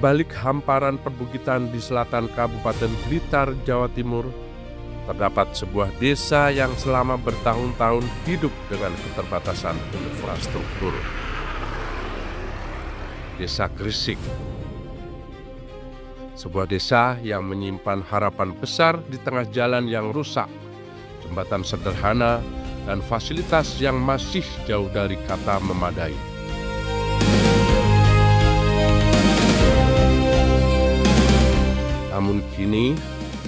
balik hamparan perbukitan di selatan Kabupaten Blitar, Jawa Timur, terdapat sebuah desa yang selama bertahun-tahun hidup dengan keterbatasan infrastruktur. Desa Gresik. Sebuah desa yang menyimpan harapan besar di tengah jalan yang rusak, jembatan sederhana, dan fasilitas yang masih jauh dari kata memadai. Namun kini,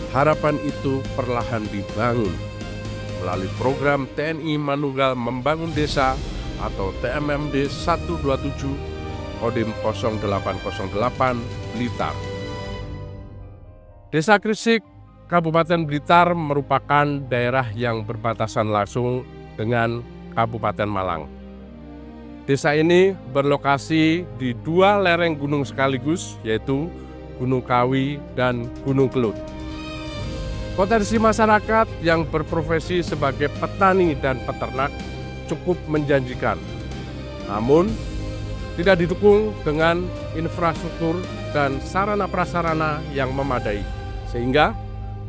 harapan itu perlahan dibangun melalui program TNI Manunggal Membangun Desa atau TMMD 127 Kodim 0808 Blitar. Desa Gresik, Kabupaten Blitar merupakan daerah yang berbatasan langsung dengan Kabupaten Malang. Desa ini berlokasi di dua lereng gunung sekaligus, yaitu Gunung Kawi dan Gunung Kelut. Potensi masyarakat yang berprofesi sebagai petani dan peternak cukup menjanjikan. Namun, tidak didukung dengan infrastruktur dan sarana prasarana yang memadai. Sehingga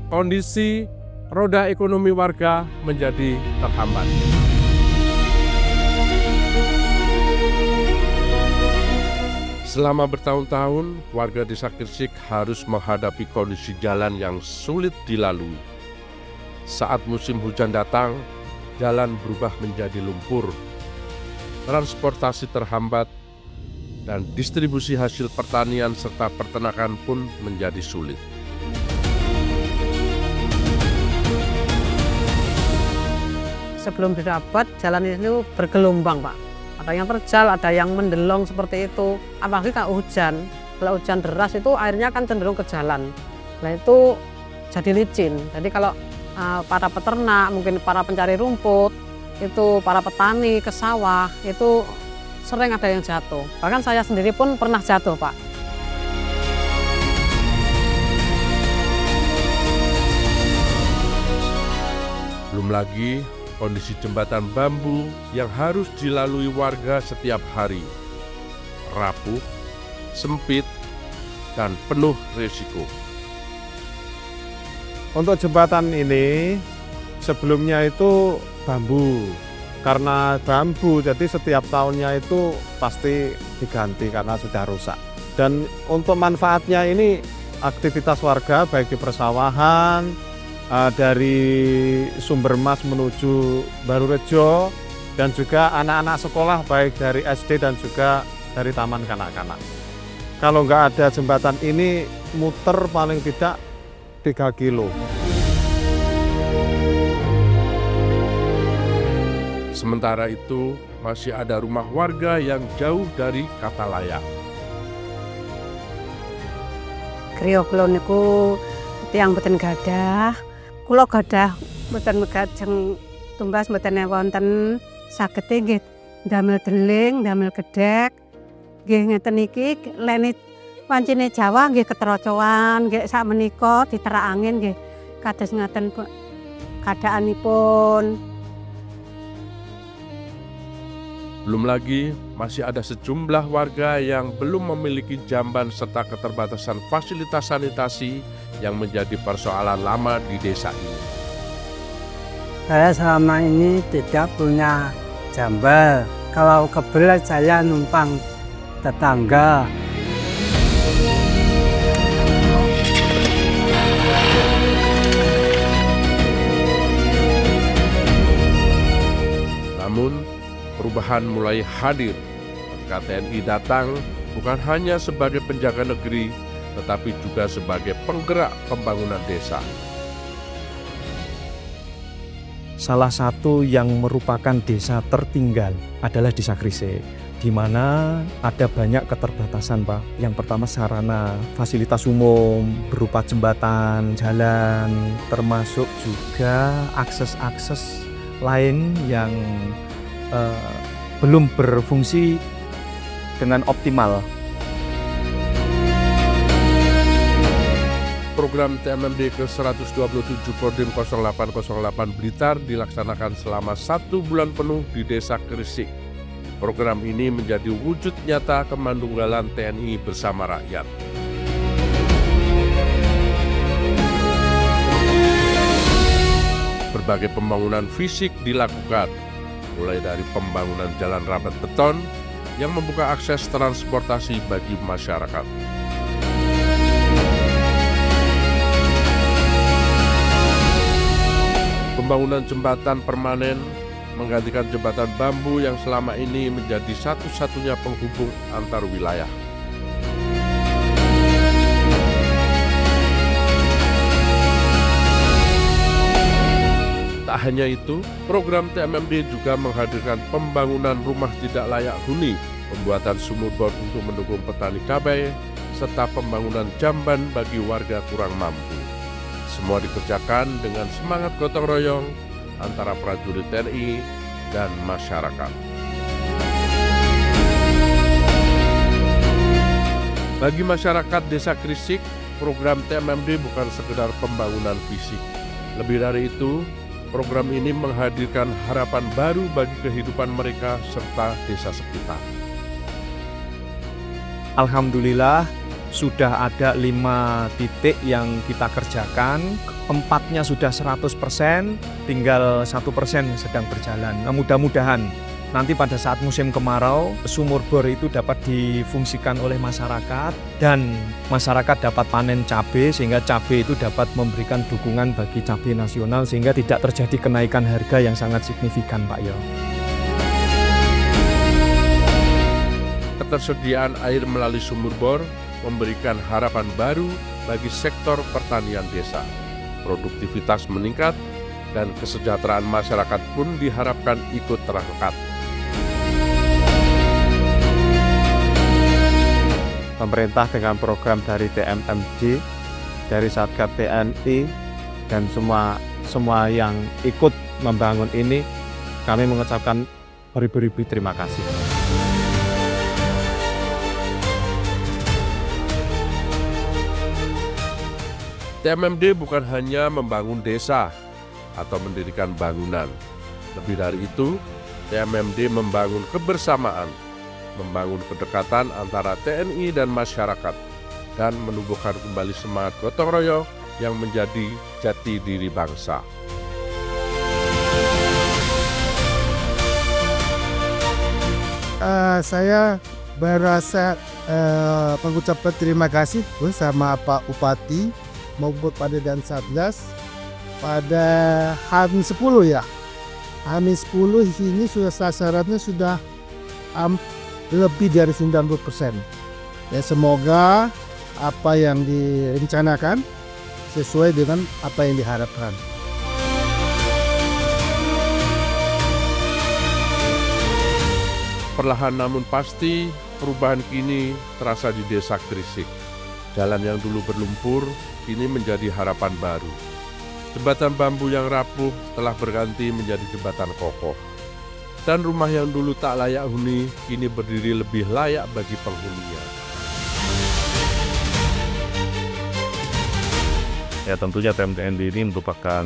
kondisi roda ekonomi warga menjadi terhambat. Selama bertahun-tahun, warga desa Gresik harus menghadapi kondisi jalan yang sulit dilalui. Saat musim hujan datang, jalan berubah menjadi lumpur, transportasi terhambat, dan distribusi hasil pertanian serta peternakan pun menjadi sulit. Sebelum didapat, jalan itu bergelombang, Pak. Ada yang terjal, ada yang mendelong seperti itu. Apalagi kalau hujan deras itu airnya kan cenderung ke jalan. Nah itu jadi licin. Jadi kalau para peternak, mungkin para pencari rumput, itu para petani ke sawah, itu sering ada yang jatuh. Bahkan saya sendiri pun pernah jatuh, Pak. Belum lagi kondisi jembatan bambu yang harus dilalui warga setiap hari. Rapuh, sempit, dan penuh risiko. Untuk jembatan ini sebelumnya itu bambu. Karena bambu, jadi setiap tahunnya itu pasti diganti karena sudah rusak. Dan untuk manfaatnya ini aktivitas warga baik di persawahan, dari Sumbermas menuju Barurejo, dan juga anak-anak sekolah baik dari SD dan juga dari taman kanak-kanak. Kalau nggak ada jembatan ini muter paling tidak 3 kilo. Sementara itu, masih ada rumah warga yang jauh dari kata layak. Griya kula niku tiyang boten gadah. Kula gadah mboten megajeng tumbas mboten wonten saged nggih damel deling, damel gedhek. Nggih ngeten iki lene wancine Jawa nggih ketrocoan, nggih sakmenika diterak angin nggih kados ngaten keadaanipun. Belum lagi masih ada sejumlah warga yang belum memiliki jamban serta keterbatasan fasilitas sanitasi yang menjadi persoalan lama di desa ini. Saya selama ini tidak punya jambal. Kalau kebelet saya numpang tetangga. Namun, perubahan mulai hadir ketika TNI datang bukan hanya sebagai penjaga negeri, tetapi juga sebagai penggerak pembangunan desa. Salah satu yang merupakan desa tertinggal adalah Desa Gresik, di mana ada banyak keterbatasan, Pak. Yang pertama sarana fasilitas umum berupa jembatan, jalan, termasuk juga akses-akses lain yang belum berfungsi dengan optimal. Program TMMD ke-127 Kodim 0808 Blitar dilaksanakan selama 1 bulan penuh di Desa Gresik. Program ini menjadi wujud nyata kemandunggalan TNI bersama rakyat. Berbagai pembangunan fisik dilakukan, mulai dari pembangunan jalan rapat beton yang membuka akses transportasi bagi masyarakat. Pembangunan jembatan permanen menggantikan jembatan bambu yang selama ini menjadi satu-satunya penghubung antar wilayah. Tak hanya itu, program TMMD juga menghadirkan pembangunan rumah tidak layak huni, pembuatan sumur bor untuk mendukung petani cabai, serta pembangunan jamban bagi warga kurang mampu. Semua dikerjakan dengan semangat gotong royong antara prajurit TNI dan masyarakat. Bagi masyarakat Desa Krisik, program TMMD bukan sekedar pembangunan fisik. Lebih dari itu, program ini menghadirkan harapan baru bagi kehidupan mereka serta desa sekitar. Alhamdulillah sudah ada 5 titik yang kita kerjakan, 4-nya sudah 100%, tinggal 1% sedang berjalan. Nah, mudah-mudahan nanti pada saat musim kemarau, sumur bor itu dapat difungsikan oleh masyarakat dan masyarakat dapat panen cabai sehingga cabai itu dapat memberikan dukungan bagi cabai nasional sehingga tidak terjadi kenaikan harga yang sangat signifikan, Pak Yo. Ketersediaan air melalui sumur bor memberikan harapan baru bagi sektor pertanian desa. Produktivitas meningkat dan kesejahteraan masyarakat pun diharapkan ikut terangkat. Pemerintah dengan program dari TMMD, dari Satgas TNI, dan semua yang ikut membangun ini, kami mengucapkan beribu-ribu terima kasih. TMMD bukan hanya membangun desa atau mendirikan bangunan. Lebih dari itu, TMMD membangun kebersamaan, membangun kedekatan antara TNI dan masyarakat, dan menumbuhkan kembali semangat gotong royong yang menjadi jati diri bangsa. Saya berasa mengucapkan terima kasih sama Pak Bupati maupun pada dan Satgas pada H-10 ya. H-10 ini sudah sasarannya sudah lebih dari 90%. Ya, semoga apa yang direncanakan sesuai dengan apa yang diharapkan. Perlahan namun pasti, perubahan kini terasa di Desa Krisik. Jalan yang dulu berlumpur kini menjadi harapan baru. Jembatan bambu yang rapuh telah berganti menjadi jembatan kokoh. Dan rumah yang dulu tak layak huni kini berdiri lebih layak bagi penghuninya. Ya, tentunya TMMD ini merupakan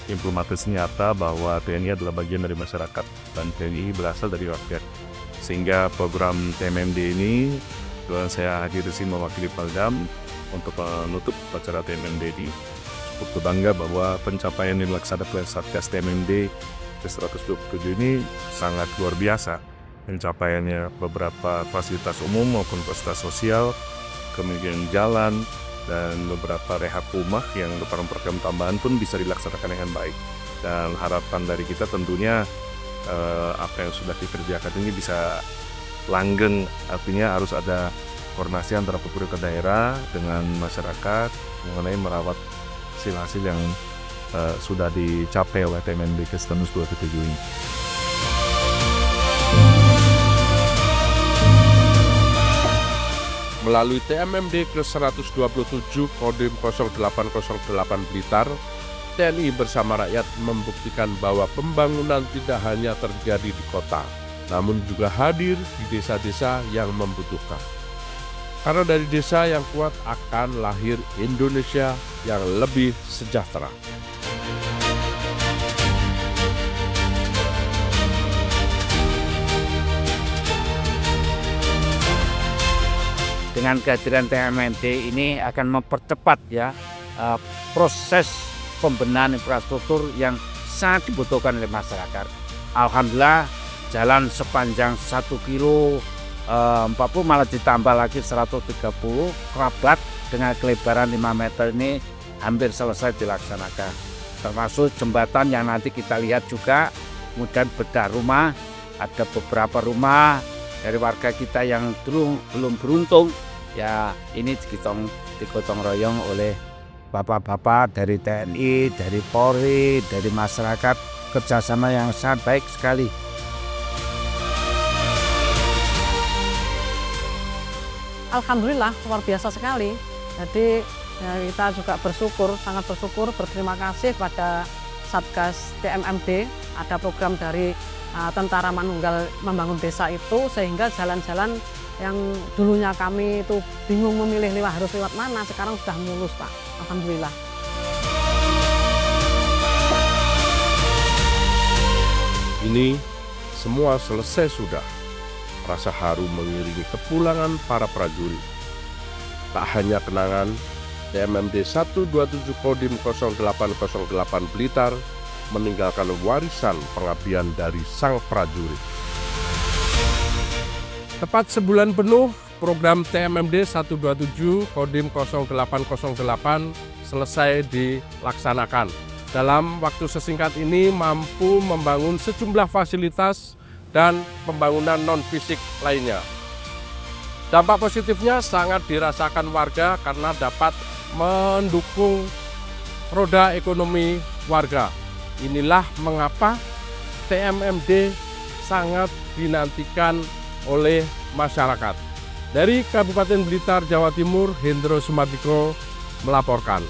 implementasi nyata bahwa TNI adalah bagian dari masyarakat dan TNI berasal dari rakyat. Sehingga program TMMD ini saya hadir di sini mewakili Paldam untuk menutup acara TMMD ini. Cukup berbangga bahwa pencapaian yang dilaksanakan oleh Satgas TMMD ke-127 ini sangat luar biasa. Pencapaiannya beberapa fasilitas umum maupun fasilitas sosial, kemudian jalan, dan beberapa rehab rumah yang program tambahan pun bisa dilaksanakan dengan baik. Dan harapan dari kita tentunya apa yang sudah dikerjakan ini bisa langgeng, artinya harus ada koordinasi antara pemerintah daerah dengan masyarakat mengenai merawat hasil-hasil yang sudah dicapai oleh TMMD ke-127 ini. Melalui TMMD ke-127 Kodim 0808 Blitar, TNI bersama rakyat membuktikan bahwa pembangunan tidak hanya terjadi di kota, namun juga hadir di desa-desa yang membutuhkan. Karena dari desa yang kuat akan lahir Indonesia yang lebih sejahtera. dengan kehadiran TMMD ini akan mempercepat ya proses pembenahan infrastruktur yang sangat dibutuhkan oleh masyarakat. Alhamdulillah jalan sepanjang 1 kilo 40 malah ditambah lagi 130 kerabat dengan kelebaran 5 meter ini hampir selesai dilaksanakan. Termasuk jembatan yang nanti kita lihat juga, kemudian bedah rumah, ada beberapa rumah dari warga kita yang belum beruntung, ya ini digotong royong oleh bapak-bapak dari TNI, dari Polri, dari masyarakat, kerjasama yang sangat baik sekali. Alhamdulillah luar biasa sekali. Jadi ya, kita juga sangat bersyukur, berterima kasih pada Satgas TMMD. Ada program dari Tentara Manunggal membangun desa itu, sehingga jalan-jalan yang dulunya kami itu bingung memilih harus lewat mana, sekarang sudah mulus Pak. Alhamdulillah. Ini semua selesai sudah. Rasa haru mengiringi kepulangan para prajurit. Tak hanya kenangan, TMMD 127 Kodim 0808 Blitar meninggalkan warisan pengabdian dari sang prajurit. Tepat sebulan penuh, program TMMD 127 Kodim 0808 selesai dilaksanakan. Dalam waktu sesingkat ini mampu membangun sejumlah fasilitas dan pembangunan non-fisik lainnya. Dampak positifnya sangat dirasakan warga karena dapat mendukung roda ekonomi warga. Inilah mengapa TMMD sangat dinantikan oleh masyarakat. Dari Kabupaten Blitar, Jawa Timur, Hendro Sumardiko melaporkan.